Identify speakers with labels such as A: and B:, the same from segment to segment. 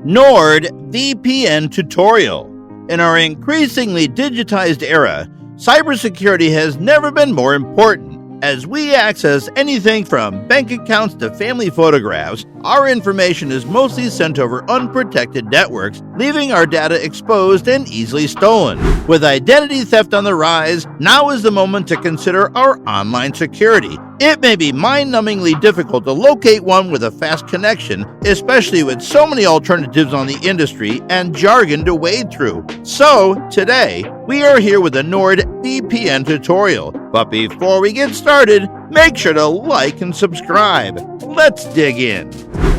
A: NordVPN tutorial. In our increasingly digitized era, cybersecurity has never been more important. As we access anything from bank accounts to family photographs, our information is mostly sent over unprotected networks, leaving our data exposed and easily stolen. With identity theft on the rise, now is the moment to consider our online security. It may be mind-numbingly difficult to locate one with a fast connection, especially with so many alternatives on the industry and jargon to wade through. So, today, we are here with a NordVPN tutorial. But before we get started, make sure to like and subscribe. Let's dig in.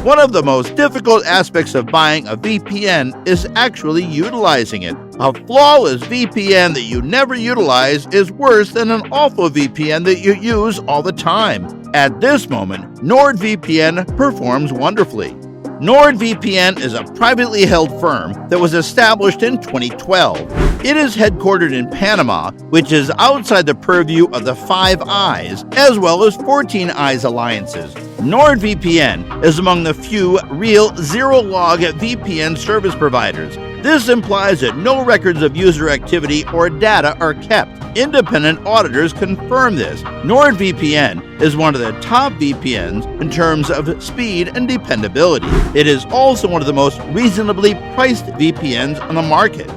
A: One of the most difficult aspects of buying a VPN is actually utilizing it. A flawless VPN that you never utilize is worse than an awful VPN that you use all the time. At this moment, NordVPN performs wonderfully. NordVPN is a privately held firm that was established in 2012. It is headquartered in Panama, which is outside the purview of the Five Eyes, as well as 14 Eyes alliances. NordVPN is among the few real zero-log VPN service providers. This implies that no records of user activity or data are kept. Independent auditors confirm this. NordVPN is one of the top VPNs in terms of speed and dependability. It is also one of the most reasonably priced VPNs on the market.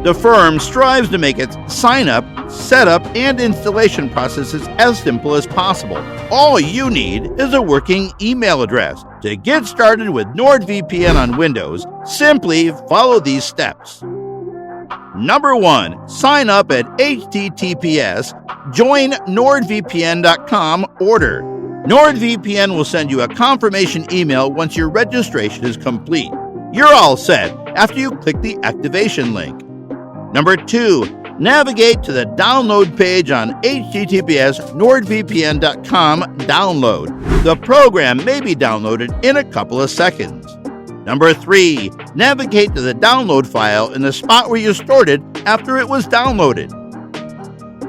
A: The firm strives to make its sign-up, setup, and installation processes as simple as possible. All you need is a working email address. To get started with NordVPN on Windows, simply follow these steps. Number 1. Sign up at https://joinnordvpn.com order. NordVPN will send you a confirmation email once your registration is complete. You're all set after you click the activation link. Number 2. Navigate to the download page on https://nordvpn.com download. The program may be downloaded in a couple of seconds. Number 3. Navigate to the download file in the spot where you stored it after it was downloaded.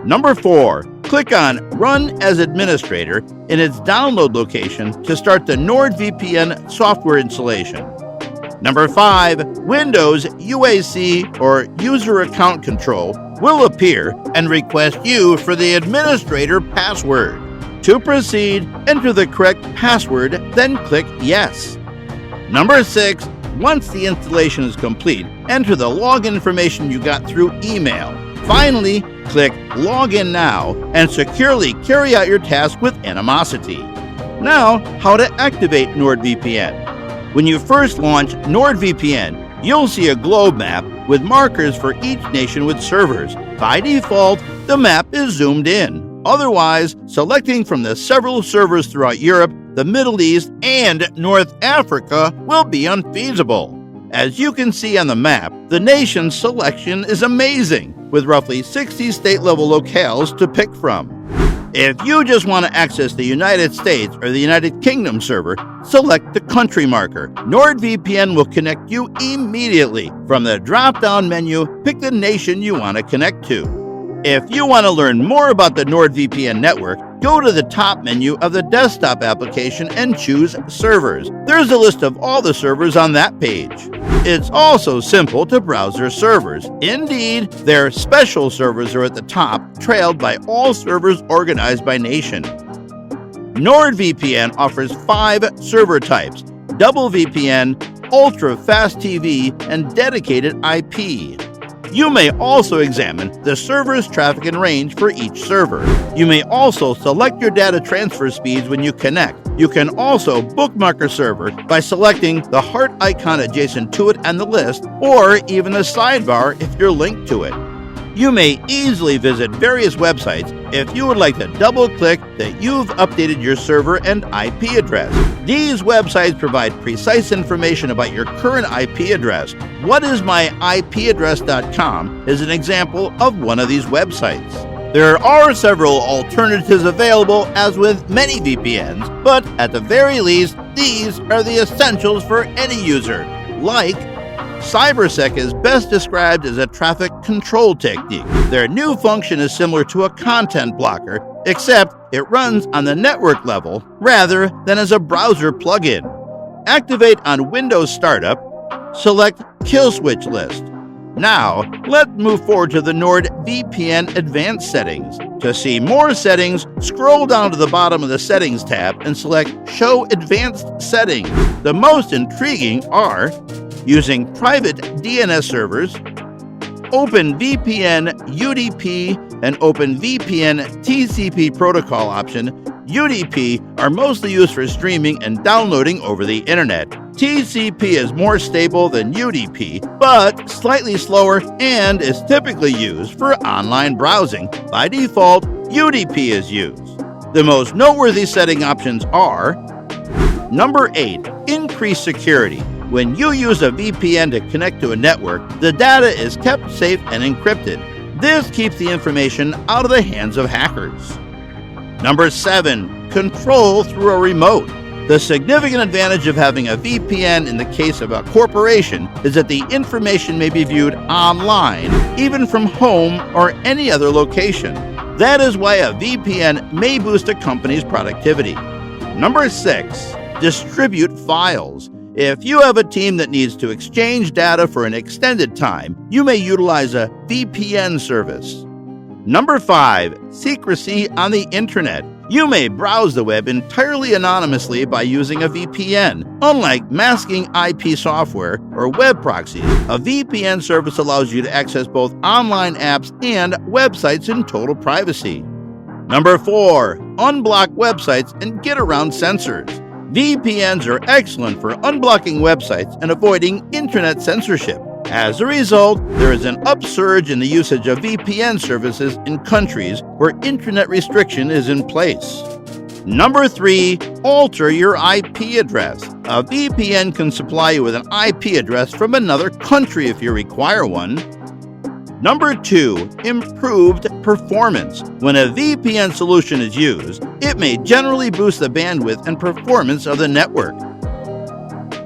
A: Number 4. Click on Run as Administrator in its download location to start the NordVPN software installation. Number 5. Windows UAC or User Account Control will appear and request you for the administrator password. To proceed, enter the correct password, then click Yes. Number 6. Once the installation is complete, enter the login information you got through email. Finally, click Login Now and securely carry out your task with animosity. Now, how to activate NordVPN. When you first launch NordVPN, you'll see a globe map with markers for each nation with servers. By default, the map is zoomed in. Otherwise, selecting from the several servers throughout Europe, the Middle East, and North Africa will be unfeasible. As you can see on the map, the nation's selection is amazing, with roughly 60 state-level locales to pick from. If you just want to access the United States or the United Kingdom server, select the country marker. NordVPN will connect you immediately. From the drop-down menu, pick the nation you want to connect to. If you want to learn more about the NordVPN network, go to the top menu of the desktop application and choose Servers. There's a list of all the servers on that page. It's also simple to browse their servers. Indeed, their special servers are at the top, trailed by all servers organized by nation. NordVPN offers 5 server types: Double VPN, Ultra Fast TV, and Dedicated IP. You may also examine the server's traffic and range for each server. You may also select your data transfer speeds when you connect. You can also bookmark a server by selecting the heart icon adjacent to it and the list, or even the sidebar if you're linked to it. You may easily visit various websites if you would like to double-click that you've updated your server and IP address. These websites provide precise information about your current IP address. Whatismyipaddress.com is an example of one of these websites. There are several alternatives available, as with many VPNs, but at the very least, these are the essentials for any user, like CyberSec is best described as a traffic control technique. Their new function is similar to a content blocker, except it runs on the network level rather than as a browser plugin. Activate on Windows Startup, select Kill Switch List. Now, let's move forward to the NordVPN Advanced Settings. To see more settings, scroll down to the bottom of the Settings tab and select Show Advanced Settings. The most intriguing are using private DNS servers, OpenVPN UDP, and OpenVPN TCP protocol option. UDP are mostly used for streaming and downloading over the internet. TCP is more stable than UDP, but slightly slower and is typically used for online browsing. By default, UDP is used. The most noteworthy setting options are: Number 8. Increase security. When you use a VPN to connect to a network, the data is kept safe and encrypted. This keeps the information out of the hands of hackers. Number 7. Control through a remote. The significant advantage of having a VPN in the case of a corporation is that the information may be viewed online, even from home or any other location. That is why a VPN may boost a company's productivity. Number 6. Distribute files. If you have a team that needs to exchange data for an extended time, you may utilize a VPN service. Number 5. Secrecy on the internet. You may browse the web entirely anonymously by using a VPN. Unlike masking IP software or web proxies, a VPN service allows you to access both online apps and websites in total privacy. Number 4. Unblock websites and get around censors. VPNs are excellent for unblocking websites and avoiding internet censorship. As a result, there is an upsurge in the usage of VPN services in countries where internet restriction is in place. Number 3. Alter your IP address. A VPN can supply you with an IP address from another country if you require one. Number 2. Improved performance. When a VPN solution is used, it may generally boost the bandwidth and performance of the network.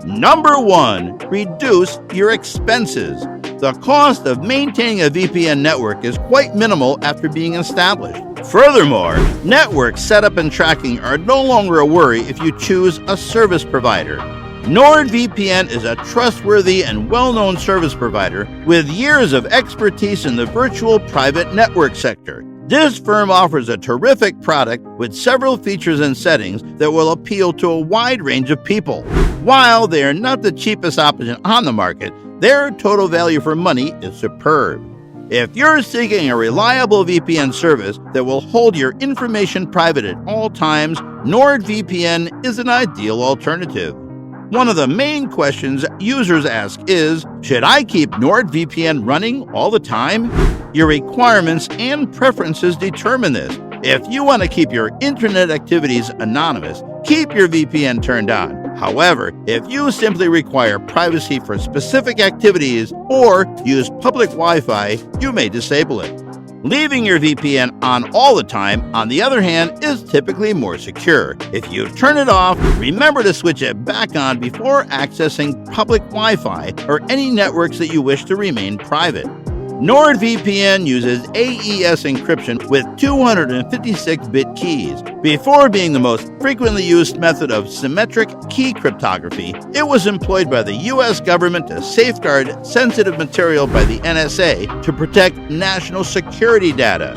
A: Number 1. Reduce your expenses. The cost of maintaining a VPN network is quite minimal after being established. Furthermore, network setup and tracking are no longer a worry if you choose a service provider. NordVPN is a trustworthy and well-known service provider with years of expertise in the virtual private network sector. This firm offers a terrific product with several features and settings that will appeal to a wide range of people. While they are not the cheapest option on the market, their total value for money is superb. If you're seeking a reliable VPN service that will hold your information private at all times, NordVPN is an ideal alternative. One of the main questions users ask is, should I keep NordVPN running all the time? Your requirements and preferences determine this. If you want to keep your internet activities anonymous, keep your VPN turned on. However, if you simply require privacy for specific activities or use public Wi-Fi, you may disable it. Leaving your VPN on all the time, on the other hand, is typically more secure. If you turn it off, remember to switch it back on before accessing public Wi-Fi or any networks that you wish to remain private. NordVPN uses AES encryption with 256-bit keys. Before being the most frequently used method of symmetric key cryptography, it was employed by the U.S. government to safeguard sensitive material by the NSA to protect national security data.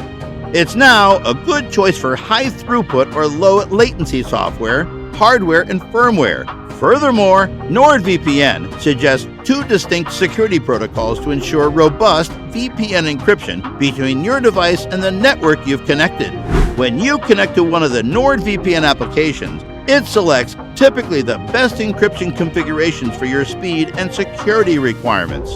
A: It's now a good choice for high throughput or low latency software, hardware, and firmware. Furthermore, NordVPN suggests 2 distinct security protocols to ensure robust VPN encryption between your device and the network you've connected. When you connect to one of the NordVPN applications, it selects typically the best encryption configurations for your speed and security requirements.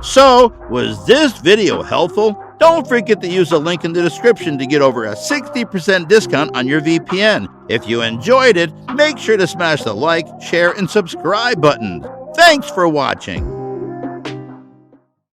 A: So, was this video helpful? Don't forget to use the link in the description to get over a 60% discount on your VPN. If you enjoyed it, make sure to smash the like, share, and subscribe buttons. Thanks for watching.